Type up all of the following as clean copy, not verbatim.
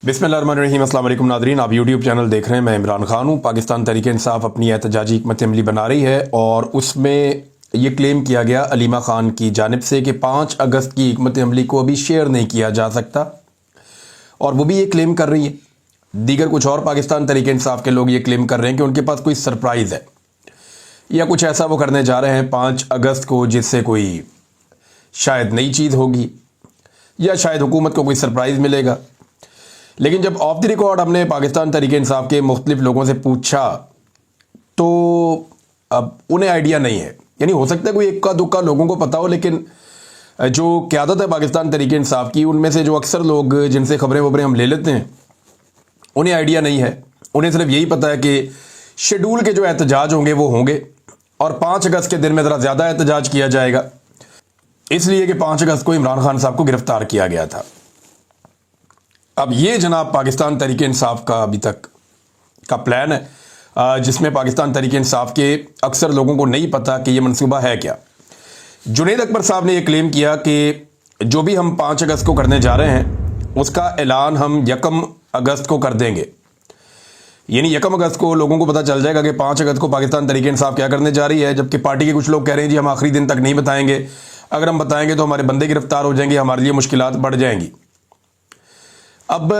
बिस्मिल्लाहिर्रहमानिर्रहीम, अस्सलाम वालेकुम नादरीन। आप यूट्यूब चैनल देख रहे हैं, मैं इमरान खान हूँ। पाकिस्तान तहरीक इंसाफ अपनी एहतजाजी हिकमत अमली बना रही है और उसमें ये क्लेम किया गया अलीमा ख़ान की जानिब से कि 5 अगस्त की हिकमत अमली को अभी शेयर नहीं किया जा सकता, और वो भी ये क्लेम कर रही है। दीगर कुछ और पाकिस्तान तहरीक इंसाफ के लोग ये क्लेम कर रहे हैं कि उनके पास कोई सरप्राइज़ है या कुछ ऐसा वो करने जा रहे हैं 5 अगस्त को, जिससे कोई शायद नई चीज़ होगी या शायद हुकूमत को कोई सरप्राइज़ मिलेगा। लेकिन जब ऑफ द रिकॉर्ड हमने पाकिस्तान तहरीक इंसाफ के मुख्तलिफ लोगों से पूछा तो अब उन्हें आइडिया नहीं है। यानी हो सकता है कोई इक्का दुक्का लोगों को पता हो, लेकिन जो क़यादत है पाकिस्तान तहरीक इंसाफ की, उनमें से जो अक्सर लोग जिनसे खबरें वबरें हम ले लेते हैं, उन्हें आइडिया नहीं है। उन्हें सिर्फ यही पता है कि शेड्यूल के जो एहतजाज होंगे वो होंगे और 5 अगस्त के दिन में ज़रा ज़्यादा एहतजाज किया जाएगा, इसलिए कि 5 अगस्त को इमरान खान साहब को गिरफ्तार किया गया था। अब ये जनाब पाकिस्तान तहरीक इंसाफ का अभी तक का प्लान है, जिसमें पाकिस्तान तहरीक इंसाफ के अक्सर लोगों को नहीं पता कि ये मंसूबा है क्या। जुनैद अकबर साहब ने यह क्लेम किया कि जो भी हम 5 अगस्त को करने जा रहे हैं उसका ऐलान हम 1 अगस्त को कर देंगे। यानी 1 अगस्त को लोगों को पता चल जाएगा कि 5 अगस्त को पाकिस्तान तहरीक इंसाफ क्या करने जा रही है। जबकि पार्टी के कुछ लोग कह रहे हैं जी हम आखिरी दिन तक नहीं बताएंगे, अगर हम बताएंगे तो हमारे बंदे गिरफ्तार हो जाएंगे, हमारे लिए मुश्किलात बढ़ जाएंगी। अब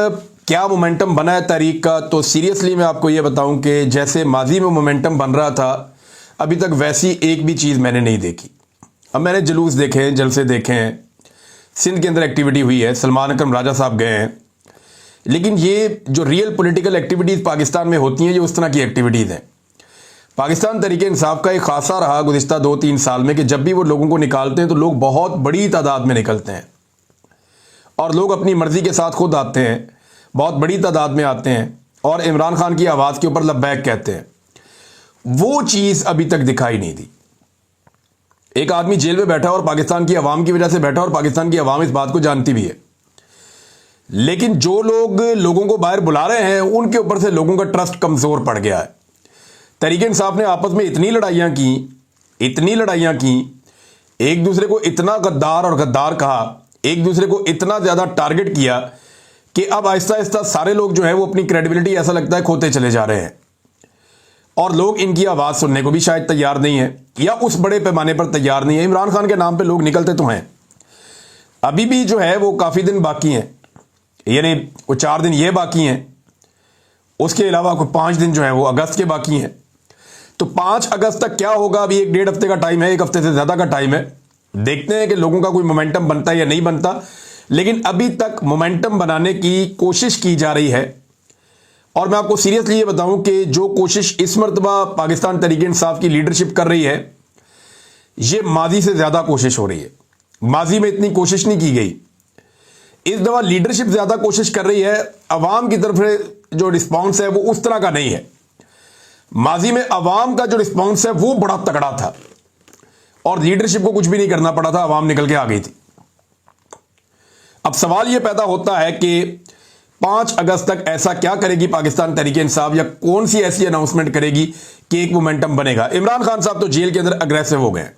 क्या मोमेंटम बना है तहरीक का, तो सीरियसली मैं आपको ये बताऊं कि जैसे माजी में मोमेंटम बन रहा था, अभी तक वैसी एक भी चीज़ मैंने नहीं देखी। अब मैंने जुलूस देखे हैं, जलसे देखे हैं, सिंध के अंदर एक्टिविटी हुई है, सलमान अकरम राजा साहब गए हैं, लेकिन ये जो रियल पॉलिटिकल एक्टिविटीज़ पाकिस्तान में होती हैं ये उस तरह की एक्टिविटीज़ हैं। पाकिस्तान तहरीक इंसाफ का एक खासा रहा गुज़िश्ता 2-3 साल में कि जब भी वो लोगों को निकालते हैं तो लोग बहुत बड़ी तादाद में निकलते हैं और लोग अपनी मर्ज़ी के साथ खुद आते हैं, बहुत बड़ी तादाद में आते हैं और इमरान खान की आवाज़ के ऊपर लब्बैक कहते हैं। वो चीज़ अभी तक दिखाई नहीं दी। एक आदमी जेल में बैठा और पाकिस्तान की आवाम की वजह से बैठा, और पाकिस्तान की आवाम इस बात को जानती भी है, लेकिन जो लोग लोगों को बाहर बुला रहे हैं उनके ऊपर से लोगों का ट्रस्ट कमज़ोर पड़ गया है। तहरीक इंसाफ ने आपस में इतनी लड़ाइयाँ की, एक दूसरे को इतना गद्दार और गद्दार कहा, एक दूसरे को इतना ज़्यादा टारगेट किया कि अब आहिस्ता आहिस्ता सारे लोग जो है वो अपनी क्रेडिबिलिटी ऐसा लगता है खोते चले जा रहे हैं और लोग इनकी आवाज़ सुनने को भी शायद तैयार नहीं है या उस बड़े पैमाने पर तैयार नहीं है। इमरान खान के नाम पे लोग निकलते तो हैं, अभी भी जो है वो काफ़ी दिन बाकी हैं, यानी वो 4 दिन ये बाकी हैं, उसके अलावा कोई 5 दिन जो है वो अगस्त के बाकी हैं। तो 5 अगस्त तक क्या होगा, अभी 1-1.5 हफ्ते का टाइम है, 1 हफ्ते से ज़्यादा का टाइम है। देखते हैं कि लोगों का कोई मोमेंटम बनता है या नहीं बनता, लेकिन अभी तक मोमेंटम बनाने की कोशिश की जा रही है। और मैं आपको सीरियसली ये बताऊं कि जो कोशिश इस मरतबा पाकिस्तान तहरीक इंसाफ की लीडरशिप कर रही है, ये माजी से ज़्यादा कोशिश हो रही है। माजी में इतनी कोशिश नहीं की गई, इस दफ़ा लीडरशिप ज़्यादा कोशिश कर रही है। अवाम की तरफ से जो रिस्पॉन्स है वो उस तरह का नहीं है। माजी में अवाम का जो रिस्पॉन्स है वो बड़ा तगड़ा था और लीडरशिप को कुछ भी नहीं करना पड़ा था, अवाम निकल के आ गई थी। अब सवाल यह पैदा होता है कि 5 अगस्त तक ऐसा क्या करेगी पाकिस्तान तहरीक इंसाफ, या कौन सी ऐसी अनाउंसमेंट करेगी कि एक मोमेंटम बनेगा। इमरान खान साहब तो जेल के अंदर अग्रेसिव हो गए,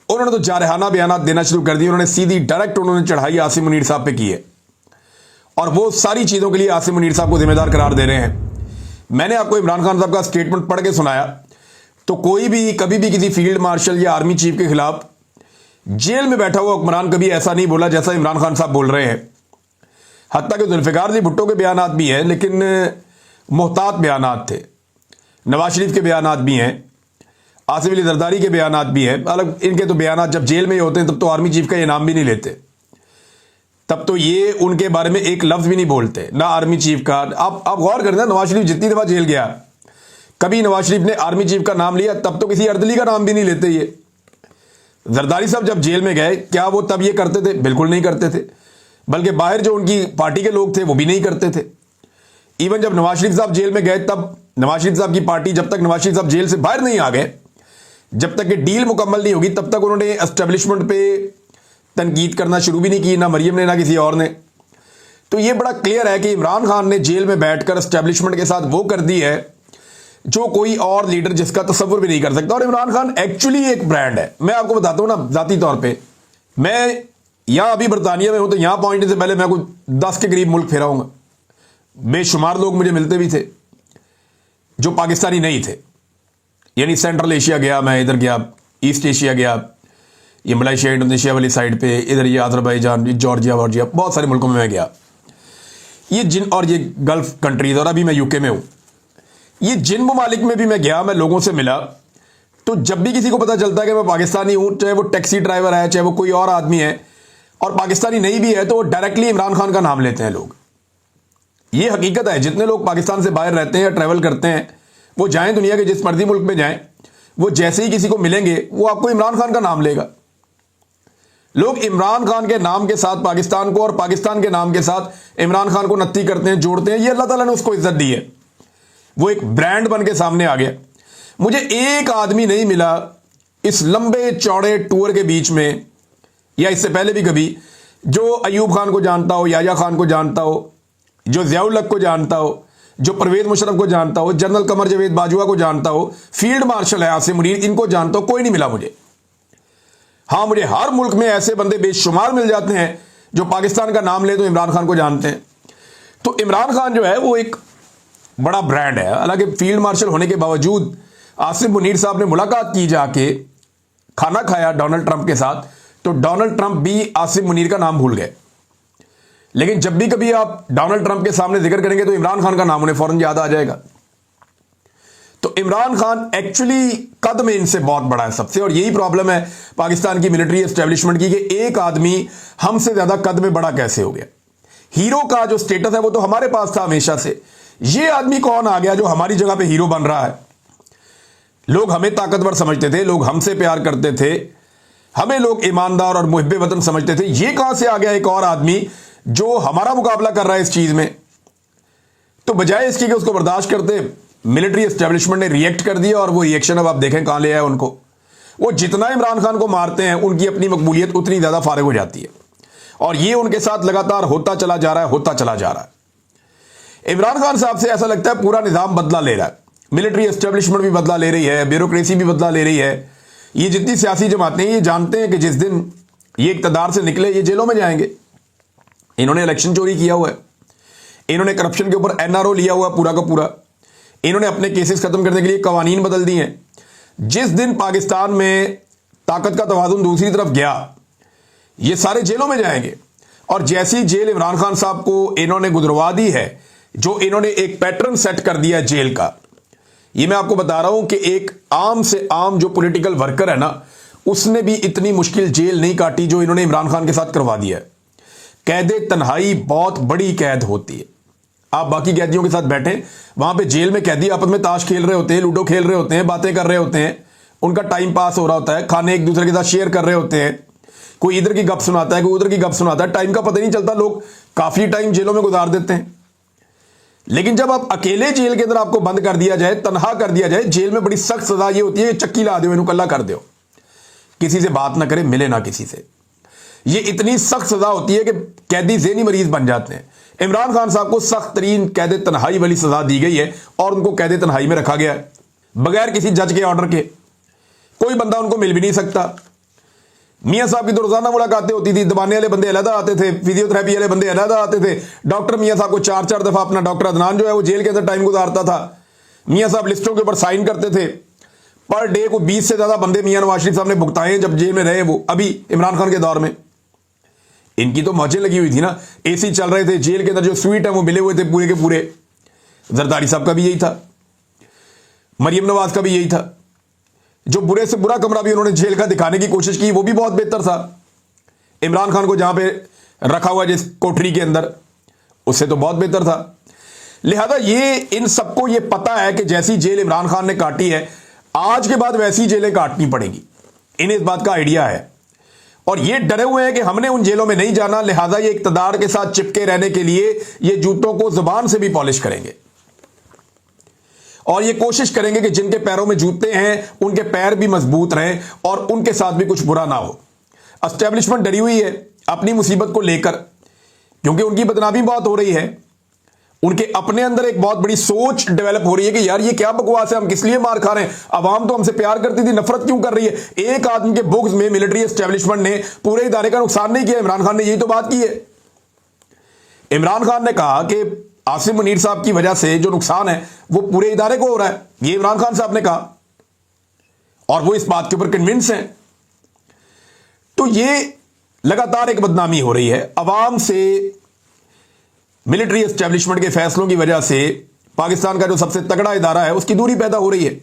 उन्होंने तो जारहाना बयान देना शुरू कर दिए। उन्होंने सीधी डायरेक्ट उन्होंने चढ़ाई आसिम मुनीर साहब पे की है और वो सारी चीज़ों के लिए आसिम मुनीर साहब को जिम्मेदार करार दे रहे हैं। मैंने आपको इमरान खान साहब का स्टेटमेंट पढ़ के सुनाया, तो कोई भी कभी भी किसी फील्ड मार्शल या आर्मी चीफ के खिलाफ जेल में बैठा हुआ हुक्मरान कभी ऐसा नहीं बोला जैसा इमरान खान साहब बोल रहे हैं। हत्ता कि जुल्फ़िकार अली भुट्टो के बयानात भी हैं, लेकिन मोहतात बयानात थे। नवाज शरीफ के बयानात भी हैं, आसिफ अली जरदारी के बयानात भी हैं। अलग इनके तो बयानात जब जेल में ही होते हैं तब तो आर्मी चीफ का ये नाम भी नहीं लेते, तब तो ये उनके बारे में एक लफ्ज़ भी नहीं बोलते, ना आर्मी चीफ का। आप गौर करें ना, नवाज शरीफ जितनी दफ़ा जेल गया, कभी नवाज शरीफ ने आर्मी चीफ का नाम लिया? तब तो किसी अर्दली का नाम भी नहीं लेते ये। जरदारी साहब जब जेल में गए, क्या वो तब ये करते थे? बिल्कुल नहीं करते थे, बल्कि बाहर जो उनकी पार्टी के लोग थे वो भी नहीं करते थे। इवन जब नवाज शरीफ साहब जेल में गए, तब नवाज शरीफ साहब की पार्टी, जब तक नवाज शरीफ साहब जेल से बाहर नहीं आ गए, जब तक ये डील मुकम्मल नहीं होगी, तब तक उन्होंने एस्टेब्लिशमेंट पे तनकीद करना शुरू भी नहीं की, ना मरियम ने ना किसी और ने। तो ये बड़ा क्लियर है कि इमरान खान ने जेल में बैठकर एस्टेब्लिशमेंट के साथ वो कर दी है जो कोई और लीडर जिसका तसव्वुर भी नहीं कर सकता। और इमरान खान एक्चुअली एक ब्रांड है। मैं आपको बताता हूं ना, जाती तौर पे मैं यहां अभी बरतानिया में हूं, तो यहां पहुंचने से पहले मैं कुछ 10 के करीब मुल्क फेरा हूंगा। बेशुमार लोग मुझे मिलते भी थे जो पाकिस्तानी नहीं थे, यानी सेंट्रल एशिया गया, मैं इधर गया, ईस्ट एशिया गया, ये मलेशिया इंडोनेशिया वाली साइड पे, इधर ये अजरबैजान, जॉर्जिया वॉर्जिया, बहुत सारे मुल्कों में मैं गया, और ये गल्फ कंट्रीज, और अभी मैं यूके में हूं। ये जिन ममालिक में भी मैं गया, मैं लोगों से मिला, तो जब भी किसी को पता चलता है कि मैं पाकिस्तानी हूं, चाहे वो टैक्सी ड्राइवर है, चाहे वो कोई और आदमी है, और पाकिस्तानी नहीं भी है, तो वो डायरेक्टली इमरान खान का नाम लेते हैं लोग। ये हकीकत है। जितने लोग पाकिस्तान से बाहर रहते हैं या ट्रैवल करते हैं, वो जाएं दुनिया के जिस मर्जी मुल्क में जाएं, वो जैसे ही किसी को मिलेंगे वो आपको इमरान खान का नाम लेगा। लोग इमरान खान के नाम के साथ पाकिस्तान को और पाकिस्तान के नाम के साथ इमरान खान को नत्ती करते हैं, जोड़ते हैं। ये अल्लाह ताला ने उसको इज्जत दी है, वो एक ब्रांड बन के सामने आ गया। मुझे एक आदमी नहीं मिला इस लंबे चौड़े टूर के बीच में, या इससे पहले भी कभी, जो अयूब खान को जानता हो, याया खान को जानता हो, जो ज़ियाउल हक को जानता हो, जो परवेज मुशर्रफ को जानता हो, जनरल कमर जवेद बाजवा को जानता हो, फील्ड मार्शल है आसिम मुनीर, इनको जानता हो। कोई नहीं मिला मुझे। हां, मुझे हर मुल्क में ऐसे बंदे बेशुमार मिल जाते हैं जो पाकिस्तान का नाम ले तो इमरान खान को जानते हैं। तो इमरान खान जो है वो एक बड़ा ब्रांड है। हालांकि फील्ड मार्शल होने के बावजूद आसिम मुनीर साहब ने मुलाकात की, जाके खाना खाया डोनाल्ड ट्रंप के साथ, तो डोनाल्ड ट्रंप भी आसिम मुनीर का नाम भूल गए। लेकिन जब भी कभी आप डोनाल्ड ट्रंप के सामने जिक्र करेंगे तो इमरान खान का नाम उन्हें फौरन याद आ जाएगा। तो इमरान खान एक्चुअली कद में इनसे बहुत बड़ा है सबसे, और यही प्रॉब्लम है पाकिस्तान की मिलिट्री एस्टेब्लिशमेंट की कि एक आदमी हमसे ज्यादा कद में बड़ा कैसे हो गया। हीरो का जो स्टेटस है वो तो हमारे पास था हमेशा से, ये आदमी कौन आ गया जो हमारी जगह पे हीरो बन रहा है। लोग हमें ताकतवर समझते थे, लोग हमसे प्यार करते थे, हमें लोग ईमानदार और मुहिब्बे वतन समझते थे। ये कहां से आ गया एक और आदमी जो हमारा मुकाबला कर रहा है इस चीज में। तो बजाय इसके कि उसको बर्दाश्त करते, मिलिट्री एस्टेब्लिशमेंट ने रिएक्ट कर दिया, और वो रिएक्शन अब आप देखें कहां ले आए उनको। वो जितना इमरान खान को मारते हैं उनकी अपनी मकबूलियत उतनी ज्यादा फारिग हो जाती है, और ये उनके साथ लगातार होता चला जा रहा है, होता चला जा रहा है। इमरान खान साहब से ऐसा लगता है पूरा निजाम बदला ले रहा है, मिलिट्री एस्टेब्लिशमेंट भी बदला ले रही है, ब्यूरोक्रेसी भी बदला ले रही है। ये जितनी सियासी जमातें हैं, ये जानते हैं कि जिस दिन ये इक़्तिदार से निकले ये जेलों में जाएंगे। इन्होंने इलेक्शन चोरी किया हुआ है, इन्होंने करप्शन के ऊपर एनआरओ लिया हुआ पूरा का पूरा, इन्होंने अपने केसेस खत्म करने के लिए कवानीन बदल दिए हैं। जिस दिन पाकिस्तान में ताकत का तवाज़ुन दूसरी तरफ गया, ये सारे जेलों में जाएंगे। और जैसी जेल इमरान खान साहब को इन्होंने गुजरवा दी है, जो इन्होंने एक पैटर्न सेट कर दिया जेल का, ये मैं आपको बता रहा हूं कि एक आम से आम जो पॉलिटिकल वर्कर है ना, उसने भी इतनी मुश्किल जेल नहीं काटी जो इन्होंने इमरान खान के साथ करवा दिया है। कैद तन्हाई बहुत बड़ी कैद होती है। आप बाकी कैदियों के साथ बैठे, वहां पे जेल में कैदी आपस में ताश खेल रहे होते हैं, लूडो खेल रहे होते हैं, बातें कर रहे होते हैं, उनका टाइम पास हो रहा होता है, खाने एक दूसरे के साथ शेयर कर रहे होते हैं, कोई इधर की गप सुनाता है, कोई उधर की गप सुनाता है, टाइम का पता नहीं चलता। लोग काफी टाइम जेलों में गुजार देते हैं। लेकिन जब आप अकेले जेल के अंदर आपको बंद कर दिया जाए, तनहा कर दिया जाए, जेल में बड़ी सख्त सजा ये होती है, चक्की ला दो, इन्हें कल्ला कर दो, किसी से बात ना करे, मिले ना किसी से। ये इतनी सख्त सजा होती है कि कैदी ज़हनी मरीज बन जाते हैं। इमरान खान साहब को सख्त तरीन कैद तन्हाई वाली सजा दी गई है, और उनको कैद तन्हाई में रखा गया है बगैर किसी जज के ऑर्डर के। कोई बंदा उनको मिल भी नहीं सकता। मियां साहब की तो रोजाना मुलाकातें होती थी, दबाने वाले बंदे अलग आते थे, फिजियोथेरेपी वाले बंदे अलग आते थे। डॉक्टर मियां साहब को 4-4 दफा अपना डॉक्टर अदनान जो है वो जेल के अंदर टाइम गुजारता था। मियां साहब लिस्टों के ऊपर साइन करते थे। पर डे को 20 से ज्यादा बंदे मियां नवाज शरीफ साहब ने भुगताए जब जेल में रहे, वो अभी इमरान खान के दौर में। इनकी तो मौजें लगी हुई थी ना, एसी चल रहे थे, जेल के अंदर जो स्वीट है वो मिले हुए थे पूरे के पूरे। जरदारी साहब का भी यही था, मरियम नवाज का भी यही था। जो बुरे से बुरा कमरा भी उन्होंने जेल का दिखाने की कोशिश की, वो भी बहुत बेहतर था। इमरान खान को जहां पे रखा हुआ जिस कोठरी के अंदर, उससे तो बहुत बेहतर था। लिहाजा ये इन सबको ये पता है कि जैसी जेल इमरान खान ने काटी है, आज के बाद वैसी जेलें काटनी पड़ेगी। इन्हें इस बात का आइडिया है, और ये डरे हुए हैं कि हमने उन जेलों में नहीं जाना। लिहाजा ये इक्तदार के साथ चिपके रहने के लिए ये जूतों को जुबान से भी पॉलिश करेंगे, और ये कोशिश करेंगे कि जिनके पैरों में जूते हैं उनके पैर भी मजबूत रहें और उनके साथ भी कुछ बुरा ना हो। एस्टेब्लिशमेंट डरी हुई है अपनी मुसीबत को लेकर, क्योंकि उनकी बदनामी बहुत हो रही है। उनके अपने अंदर एक बहुत बड़ी सोच डेवलप हो रही है कि यार ये क्या बकवास है, हम किस लिए मार खा रहे हैं, अवाम तो हमसे प्यार करती थी, नफरत क्यों कर रही है। एक आदमी के बुग्ज में मिलिट्री एस्टेब्लिशमेंट ने पूरे इदारे का नुकसान नहीं किया। इमरान खान ने यही तो बात की है। इमरान खान ने कहा कि आसिम मुनीर साहब की वजह से जो नुकसान है वो पूरे इदारे को हो रहा है, ये इमरान खान साहब ने कहा और वो इस बात के ऊपर कन्विंस हैं। तो ये लगातार एक बदनामी हो रही है अवाम से। मिलिट्री एस्टेब्लिशमेंट के फैसलों की वजह से पाकिस्तान का जो सबसे तगड़ा इदारा है उसकी दूरी पैदा हो रही है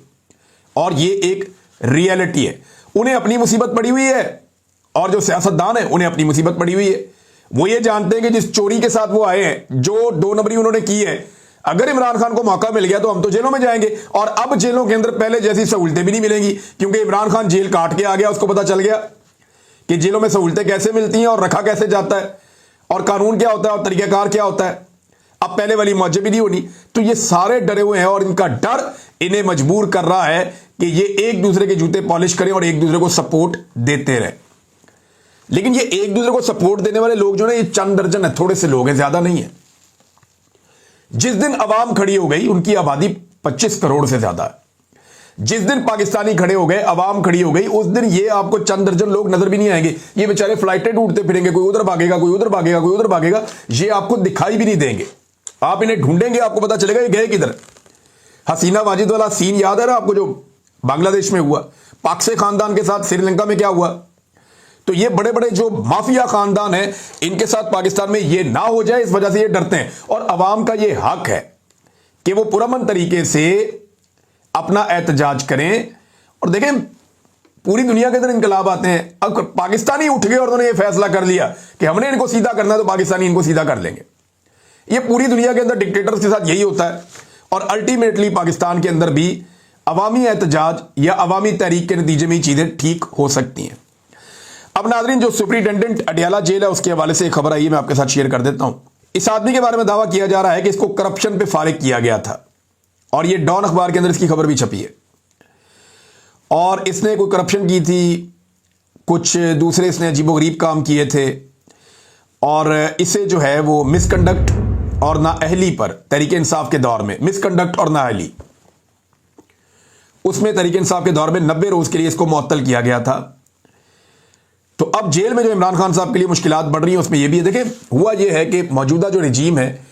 और ये एक रियलिटी है। उन्हें अपनी मुसीबत पड़ी हुई है और जो सियासतदान है उन्हें अपनी मुसीबत पड़ी हुई है। वो ये जानते हैं कि जिस चोरी के साथ वो आए हैं, जो 2 नंबरी उन्होंने की है, अगर इमरान खान को मौका मिल गया तो हम तो जेलों में जाएंगे और अब जेलों के अंदर पहले जैसी सहूलतें भी नहीं मिलेंगी, क्योंकि इमरान खान जेल काट के आ गया, उसको पता चल गया कि जेलों में सहूलतें कैसे मिलती हैं और रखा कैसे जाता है और कानून क्या होता है और तरीकाकार क्या होता है। अब पहले वाली मौजें भी नहीं होनी। तो ये सारे डरे हुए हैं और इनका डर इन्हें मजबूर कर रहा है कि ये एक दूसरे के जूते पॉलिश करें और एक दूसरे को सपोर्ट देते रहे। लेकिन ये एक दूसरे को सपोर्ट देने वाले लोग जो है ये चंद दर्जन है, थोड़े से लोग हैं, ज्यादा नहीं है। जिस दिन अवाम खड़ी हो गई, उनकी आबादी 25 करोड़ से ज्यादा है। जिस दिन पाकिस्तानी खड़े हो गए, अवाम खड़ी हो गई, उस दिन ये आपको चंद दर्जन लोग नजर भी नहीं आएंगे। ये बेचारे फ्लाइटें ढूंढते फिरेंगे, कोई उधर भागेगा, कोई उधर भागेगा, कोई उधर भागेगा, ये आपको दिखाई भी नहीं देंगे। आप इन्हें ढूंढेंगे, आपको पता चलेगा ये गए किधर। हसीना वाजिद वाला सीन याद है ना आपको, जो बांग्लादेश में हुआ, पाकसे खानदान के साथ श्रीलंका में क्या हुआ। तो ये बड़े बड़े जो माफिया खानदान हैं, इनके साथ पाकिस्तान में ये ना हो जाए, इस वजह से ये डरते हैं। और अवाम का ये हक है कि वो पुरअमन तरीके से अपना एहतजाज करें। और देखें, पूरी दुनिया के अंदर इनकलाब आते हैं। अब पाकिस्तानी उठ गए और उन्होंने ये फैसला कर लिया कि हमने इनको सीधा करना है, तो पाकिस्तानी इनको सीधा कर लेंगे। ये पूरी दुनिया के अंदर डिक्टेटर्स के साथ यही होता है। और अल्टीमेटली पाकिस्तान के अंदर भी अवामी एहतजाज या अवामी तहरीक के नतीजे में ही चीजें ठीक हो सकती हैं। अब नाज़रीन, जो सुपरिटेंडेंट अडियाला जेल है उसके हवाले से एक खबर आई है, मैं आपके साथ शेयर कर देता हूं। इस आदमी के बारे में दावा किया जा रहा है कि इसको करप्शन पे फारिग किया गया था और ये डॉन अखबार के अंदर इसकी खबर भी छपी है। और इसने कोई करप्शन की थी, कुछ दूसरे इसने अजीबोगरीब काम किए थे और इसे जो है वो मिसकंडक्ट और नाअहली पर तहरीके इंसाफ के दौर में, मिसकंडक्ट और नाअहली, उसमें तहरीके इंसाफ के दौर में 90 रोज के लिए इसको मुअत्तल किया गया था। तो अब जेल में जो इमरान खान साहब के लिए मुश्किलात बढ़ रही हैं उसमें यह भी है। देखें, हुआ यह है कि मौजूदा जो रिजीम है,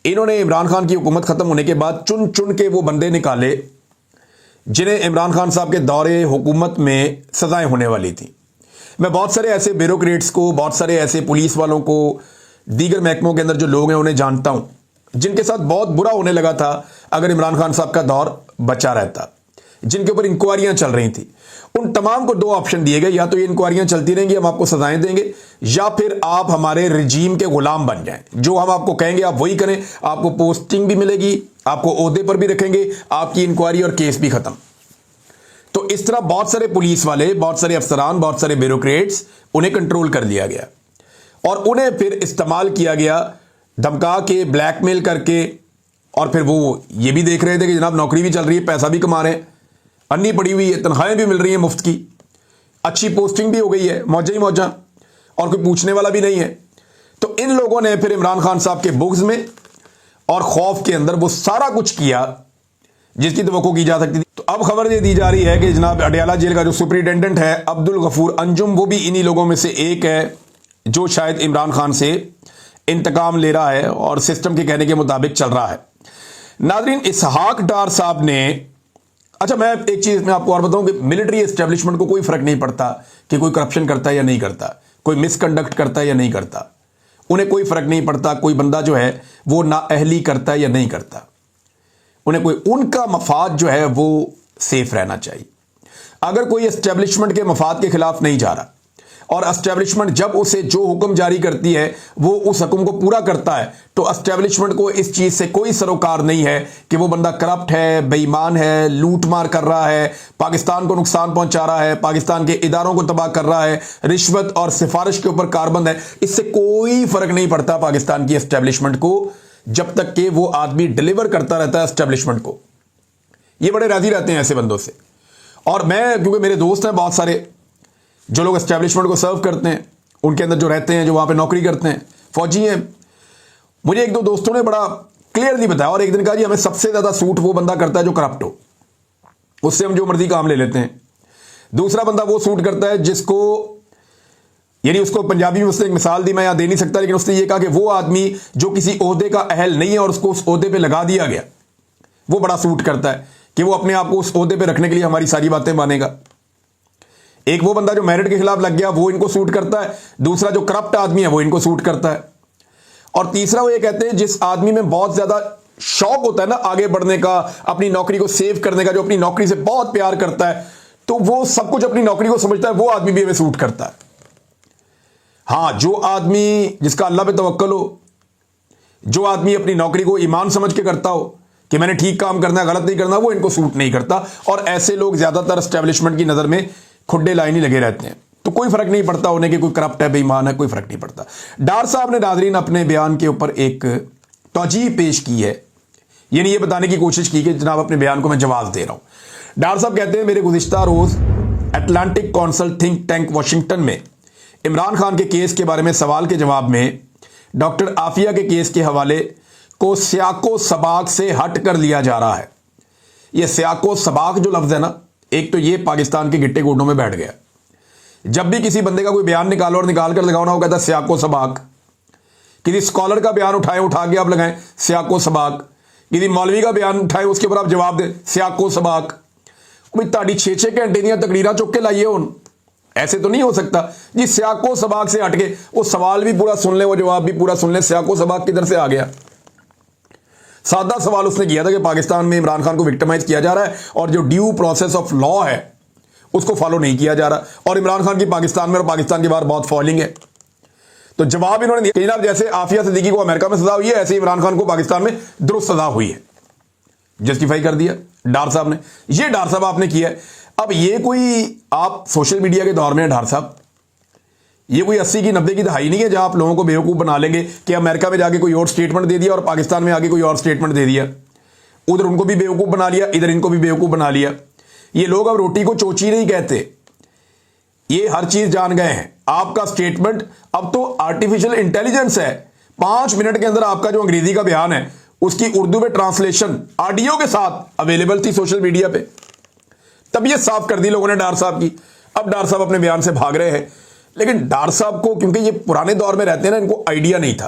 इन्होंने इमरान खान की हुकूमत खत्म होने के बाद चुन चुन के वो बंदे निकाले जिन्हें इमरान खान साहब के दौरे हुकूमत में सजाएं होने वाली थी। मैं बहुत सारे ऐसे ब्यूरोक्रेट्स को, बहुत सारे ऐसे पुलिस वालों को, दीगर महकमों के अंदर जो लोग हैं उन्हें जानता हूं, जिनके साथ बहुत बुरा होने लगा था अगर इमरान खान साहब का दौर बचा रहता, जिनके ऊपर इंक्वायरियां चल रही थी। उन तमाम को 2 ऑप्शन दिए गए, या तो ये इंक्वायरियां चलती रहेंगी, हम आपको सजाएं देंगे, या फिर आप हमारे रिजीम के गुलाम बन जाएं, जो हम आपको कहेंगे आप वही करें, आपको पोस्टिंग भी मिलेगी, आपको ओहदे पर भी रखेंगे, आपकी इंक्वायरी और केस भी खत्म। तो इस तरह बहुत सारे पुलिस वाले, बहुत सारे अफसरान, बहुत सारे ब्यूरोक्रेट्स, उन्हें कंट्रोल कर लिया गया और उन्हें फिर इस्तेमाल किया गया धमका के, ब्लैकमेल करके। और फिर वो ये भी देख रहे थे कि जनाब नौकरी भी चल रही है, पैसा भी कमा रहे हैं, अन्नी पड़ी हुई है, तनख्वाहें भी मिल रही हैं मुफ्त की, अच्छी पोस्टिंग भी हो गई है, मौजा ही मौजा, और कोई पूछने वाला भी नहीं है। तो इन लोगों ने फिर इमरान खान साहब के बुग़्ज़ में और खौफ के अंदर वो सारा कुछ किया जिसकी तवक्को की जा सकती थी। तो अब खबर ये दी जा रही है कि जनाब अडियाला जेल का जो सुपरिटेंडेंट है अब्दुल गफूर अंजुम, वो भी इन्हीं लोगों में से एक है जो शायद इमरान खान से इंतकाम ले रहा है और सिस्टम के कहने के मुताबिक चल रहा है। नाज़रीन, इसहाक डार साहब ने, अच्छा मैं एक चीज मैं आपको और बताऊं कि मिलिट्री एस्टेब्लिशमेंट को कोई फर्क नहीं पड़ता कि कोई करप्शन करता है या नहीं करता, कोई मिसकंडक्ट करता है या नहीं करता, उन्हें कोई फर्क नहीं पड़ता कोई बंदा जो है वो नाअहली करता है या नहीं करता। उन्हें कोई, उनका मफाद जो है वो सेफ रहना चाहिए। अगर कोई एस्टेब्लिशमेंट के मफाद के खिलाफ नहीं जा रहा और एस्टेब्लिशमेंट जब उसे जो हुक्म जारी करती है वो उस हुक्म को पूरा करता है, तो एस्टेब्लिशमेंट को इस चीज से कोई सरोकार नहीं है कि वो बंदा करप्ट है, बेईमान है, लूट मार कर रहा है, पाकिस्तान को नुकसान पहुंचा रहा है, पाकिस्तान के इदारों को तबाह कर रहा है, रिश्वत और सिफारिश के ऊपर कारबंद है। इससे कोई फर्क नहीं पड़ता पाकिस्तान की एस्टेब्लिशमेंट को, जब तक कि वो आदमी डिलीवर करता रहता है एस्टेब्लिशमेंट को। ये बड़े राजी रहते हैं ऐसे बंदों से। और मैं, क्योंकि मेरे दोस्त हैं बहुत सारे जो लोग एस्टेब्लिशमेंट को सर्व करते हैं, उनके अंदर जो रहते हैं, जो वहां पे नौकरी करते हैं, फौजी हैं, मुझे 1-2 दोस्तों ने बड़ा क्लियरली बताया और एक दिन कहा जी हमें सबसे ज्यादा सूट वो बंदा करता है जो करप्ट हो, उससे हम जो मर्जी काम ले लेते हैं। दूसरा बंदा वो सूट करता है जिसको यानी उसको पंजाबी में उसने एक मिसाल दी, मैं यहां दे नहीं सकता, लेकिन उसने ये कहा कि वो आदमी जो किसी ओहदे का अहल नहीं है और उसको उस ओहदे पे लगा दिया गया, वो बड़ा सूट करता है कि वो अपने आप को उस ओहदे पे रखने के लिए हमारी सारी बातें मानेगा। एक वो बंदा जो मेरिट के खिलाफ लग गया, वो इनको सूट करता है। दूसरा जो करप्ट आदमी है, वो इनको सूट करता है। और तीसरा वो ये कहते हैं जिस आदमी में बहुत ज्यादा शौक होता है ना आगे बढ़ने का, अपनी नौकरी को सेव करने का, जो अपनी नौकरी से बहुत प्यार करता है, तो वो सब कुछ अपनी नौकरी को समझता है, वो आदमी भी हमें सूट करता है। हां, जो आदमी जिसका अल्लाह पे तवक्कल हो, जो आदमी अपनी नौकरी को ईमान समझ के करता हो कि मैंने ठीक काम करना है, गलत नहीं करना, वो इनको सूट नहीं करता। और ऐसे लोग ज्यादातर एस्टेब्लिशमेंट की नजर में खुड्डे लाइन ही लगे रहते हैं, तो कोई फर्क नहीं पड़ता उन्हें कि कोई करप्ट है, बेईमान है, कोई फर्क नहीं पड़ता। डार साहब ने नाजरीन अपने बयान के ऊपर एक तौजीह पेश की है, यानी ये बताने की कोशिश की कि जनाब अपने बयान को मैं जवाब दे रहा हूं। डार साहब कहते हैं, मेरे गुज़िश्ता रोज Atlantic Council think tank Washington में इमरान खान के केस के बारे में सवाल के जवाब में डॉक्टर आफिया के केस के हवाले को सियाको सबाक से हट कर लिया जा रहा है। यह सियाको सबाक जो लफ्ज है ना, एक तो ये पाकिस्तान के गिट्टे गोडों में बैठ गया। जब भी किसी बंदे का कोई बयान निकालो और निकाल कर लगाओ ना, वो कहता है सियाको सबाक। किसी स्कॉलर का बयान उठाए, उठा के आप लगाएं सियाको सबाक। किसी मौलवी का बयान उठाए, उसके ऊपर आप जवाब दें सियाको सबाक। भाई ताड़ी 6-6 घंटे दियां तकरीरां चुक के लाइए उन, ऐसे तो नहीं हो सकता जी। सियाको सबाक से हटके वो सवाल भी पूरा सुन ले, वो जवाब भी पूरा सुन ले, सियाको सबाक किधर से आ गया। सादा सवाल उसने किया था कि पाकिस्तान में इमरान खान को विक्टिमाइज किया जा रहा है और जो ड्यू प्रोसेस ऑफ लॉ है उसको फॉलो नहीं किया जा रहा, और इमरान खान की पाकिस्तान में और पाकिस्तान के बाहर बहुत फॉलोइंग है। तो जवाब इन्होंने दिया कि जनाब जैसे आफिया सिद्दीकी को अमेरिका में सजा हुई है, ऐसे इमरान खान को पाकिस्तान में दुरुस्त सजा हुई है। जस्टिफाई कर दिया डार साहब ने। ये डार साहब आपने किया है। अब ये कोई आप सोशल मीडिया के दौर में डार साहब, ये कोई 80 की 90 की दहाई नहीं है जहां आप लोगों को बेवकूफ बना लेंगे कि अमेरिका में जाके कोई और स्टेटमेंट दे दिया और पाकिस्तान में आके कोई और स्टेटमेंट दे दिया, उधर उनको भी बेवकूफ बना लिया, इधर इनको भी बेवकूफ बना लिया। ये लोग अब रोटी को चोची नहीं कहते, ये हर चीज जान गए हैं। आपका स्टेटमेंट अब तो आर्टिफिशियल इंटेलिजेंस है, 5 मिनट के अंदर आपका जो अंग्रेजी का बयान है उसकी उर्दू में ट्रांसलेशन ऑडियो के साथ अवेलेबल थी सोशल मीडिया पे। तब ये साफ कर दी लोगों ने डार साहब की। अब डार साहब अपने बयान से भाग रहे हैं, लेकिन डार साहब को क्योंकि ये पुराने दौर में रहते हैं ना, इनको आइडिया नहीं था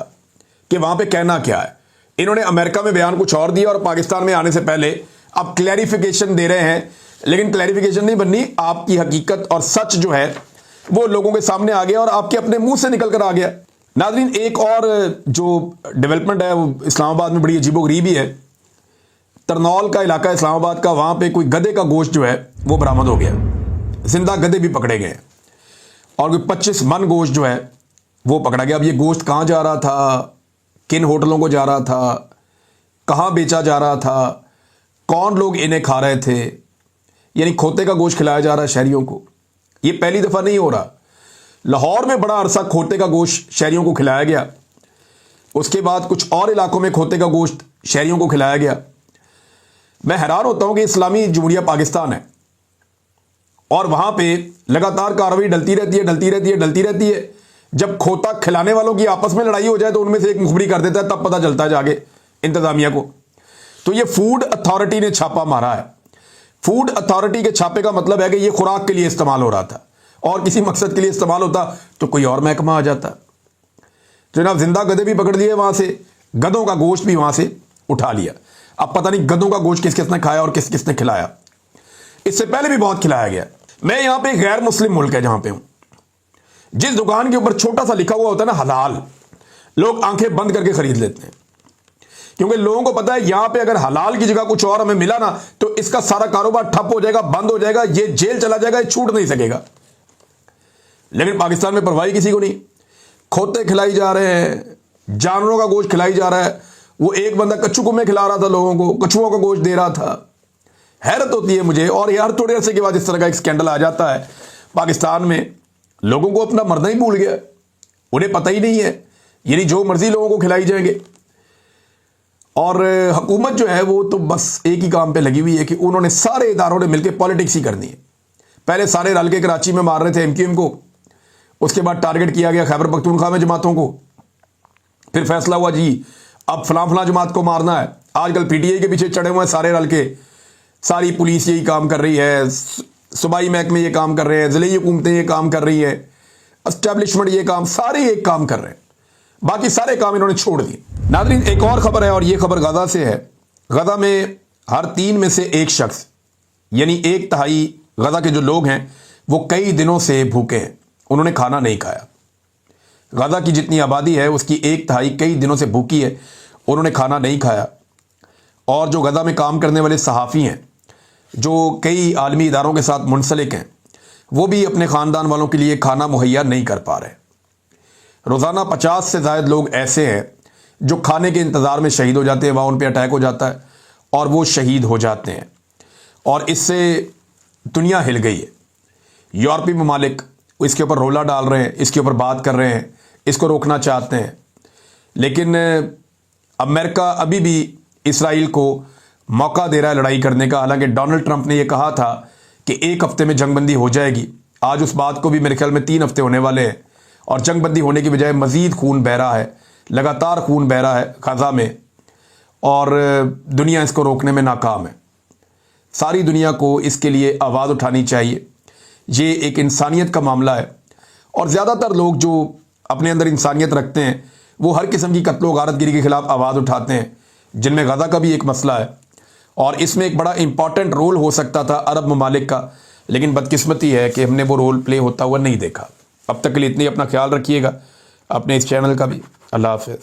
कि वहां पे कहना क्या है। इन्होंने अमेरिका में बयान कुछ और दिया और पाकिस्तान में आने से पहले अब क्लैरिफिकेशन दे रहे हैं, लेकिन क्लैरिफिकेशन नहीं बननी, आपकी हकीकत और सच जो है वो लोगों के सामने आ गया और आपके अपने मुंह से निकल कर आ गया। नाज़रीन, एक और जो डेवलपमेंट है वो इस्लामाबाद में बड़ी अजीबोगरीबी है। तरनौल का इलाका इस्लामाबाद का, वहां पे कोई गधे का गोश्त जो है वो बरामद हो गया, जिंदा गधे भी पकड़े गए और कोई 25 मन गोश्त जो है वो पकड़ा गया। अब ये गोश्त कहाँ जा रहा था, किन होटलों को जा रहा था, कहाँ बेचा जा रहा था, कौन लोग इन्हें खा रहे थे, यानी खोते का गोश्त खिलाया जा रहा है शहरियों को। ये पहली दफ़ा नहीं हो रहा। लाहौर में बड़ा अरसा खोते का गोश्त शहरियों को खिलाया गया, उसके बाद कुछ और इलाकों में खोते का गोश्त शहरियों को खिलाया गया। मैं हैरान होता हूं कि इस्लामी जमहूरिया पाकिस्तान है और वहां पे लगातार कार्रवाई डलती रहती है। जब खोता खिलाने वालों की आपस में लड़ाई हो जाए तो उनमें से एक मुखबरी कर देता है, तब पता चलता है जाके इंतजामिया को। तो ये फूड अथॉरिटी ने छापा मारा है। फूड अथॉरिटी के छापे का मतलब है कि ये खुराक के लिए इस्तेमाल हो रहा था, और किसी मकसद के लिए इस्तेमाल होता तो कोई और महकमा आ जाता। तो जनाब जिंदा गधे भी पकड़ लिए वहां से, गधों का गोश्त भी वहां से उठा लिया। अब पता नहीं गधों का गोश्त किस किसने खाया और किस किसने खिलाया। इससे पहले भी बहुत खिलाया गया। मैं यहां पे गैर मुस्लिम मुल्क है जहां पे हूं, जिस दुकान के ऊपर छोटा सा लिखा हुआ होता है ना हलाल, लोग आंखें बंद करके खरीद लेते हैं, क्योंकि लोगों को पता है यहां पे अगर हलाल की जगह कुछ और हमें मिला ना तो इसका सारा कारोबार ठप हो जाएगा, बंद हो जाएगा, ये जेल चला जाएगा, ये छूट नहीं सकेगा। लेकिन पाकिस्तान में परवाही किसी को नहीं। खोते खिलाई जा रहे हैं, जानवरों का गोश्त खिलाई जा रहा है। वो एक बंदा कच्चू कुम्मे खिला रहा था लोगों को, कछुओं का गोश्त दे रहा था। हैरत होती है मुझे। और यार थोड़े अरसे के बाद इस तरह का एक स्कैंडल आ जाता है पाकिस्तान में, लोगों को अपना मरना ही भूल गया, उन्हें पता ही नहीं है, यानी जो मर्जी लोगों को खिलाई जाएंगे। और हुकूमत जो है वो तो बस एक ही काम पे लगी हुई है कि उन्होंने सारे इदारों ने मिलकर पॉलिटिक्स ही करनी है। पहले सारे रल के कराची में मार रहे थे एमक्यूएम को, उसके बाद टारगेट किया गया खैबर पख्तूनख्वा में जमातों को, फिर फैसला हुआ जी अब फलां जमात को मारना है। आजकल पीटीआई के पीछे चढ़े हुए हैं सारे रल के, सारी पुलिस यही काम कर रही है, सूबाई महकमे ये काम कर रहे हैं, जिले हुकूमतें ये काम कर रही है। एस्टेब्लिशमेंट ये काम, सारे एक काम कर रहे हैं, बाकी सारे काम इन्होंने छोड़ दिए। नाज़रीन, एक और खबर है और ये खबर गाजा से है। गाजा में हर 3 में से 1 शख्स, यानी 1/3 गाजा के जो लोग हैं वो कई दिनों से भूखे हैं, उन्होंने खाना नहीं खाया। गाजा की जितनी आबादी है उसकी 1/3 कई दिनों से भूखी है, उन्होंने खाना नहीं खाया। और जो गाजा में काम करने वाले सहाफ़ी हैं जो कई आलमी इदारों के साथ मुंसलिक हैं, वो भी अपने ख़ानदान वालों के लिए खाना मुहैया नहीं कर पा रहे। रोज़ाना 50 से ज़ायद लोग ऐसे हैं जो खाने के इंतज़ार में शहीद हो जाते हैं, वहाँ उन पर अटैक हो जाता है और वो शहीद हो जाते हैं। और इससे दुनिया हिल गई है। यूरोपीय ममालिक इसके ऊपर रोला डाल रहे हैं, इसके ऊपर बात कर रहे हैं, इसको रोकना चाहते हैं। लेकिन अमेरिका अभी भी इसराइल को मौका दे रहा है लड़ाई करने का। हालांकि डोनाल्ड ट्रंप ने यह कहा था कि 1 हफ्ते में जंगबंदी हो जाएगी। आज उस बात को भी मेरे ख्याल में 3 हफ्ते होने वाले हैं और जंगबंदी होने की बजाय मज़ीद खून बह रहा है, लगातार खून बह रहा है गाज़ा में और दुनिया इसको रोकने में नाकाम है। सारी दुनिया को इसके लिए आवाज़ उठानी चाहिए। ये एक इंसानियत का मामला है और ज़्यादातर लोग जो अपने अंदर इंसानियत रखते हैं वो हर किस्म की कत्लो गारतगिरी के ख़िलाफ़ आवाज़ उठाते हैं, जिनमें गाज़ा का भी एक मसला है। और इसमें एक बड़ा इंपॉर्टेंट रोल हो सकता था अरब ममालिक का, लेकिन बदकिस्मती है कि हमने वो रोल प्ले होता हुआ नहीं देखा। अब तक के लिए इतनी, अपना ख्याल रखिएगा, अपने इस चैनल का भी। अल्लाह हाफ़िज़।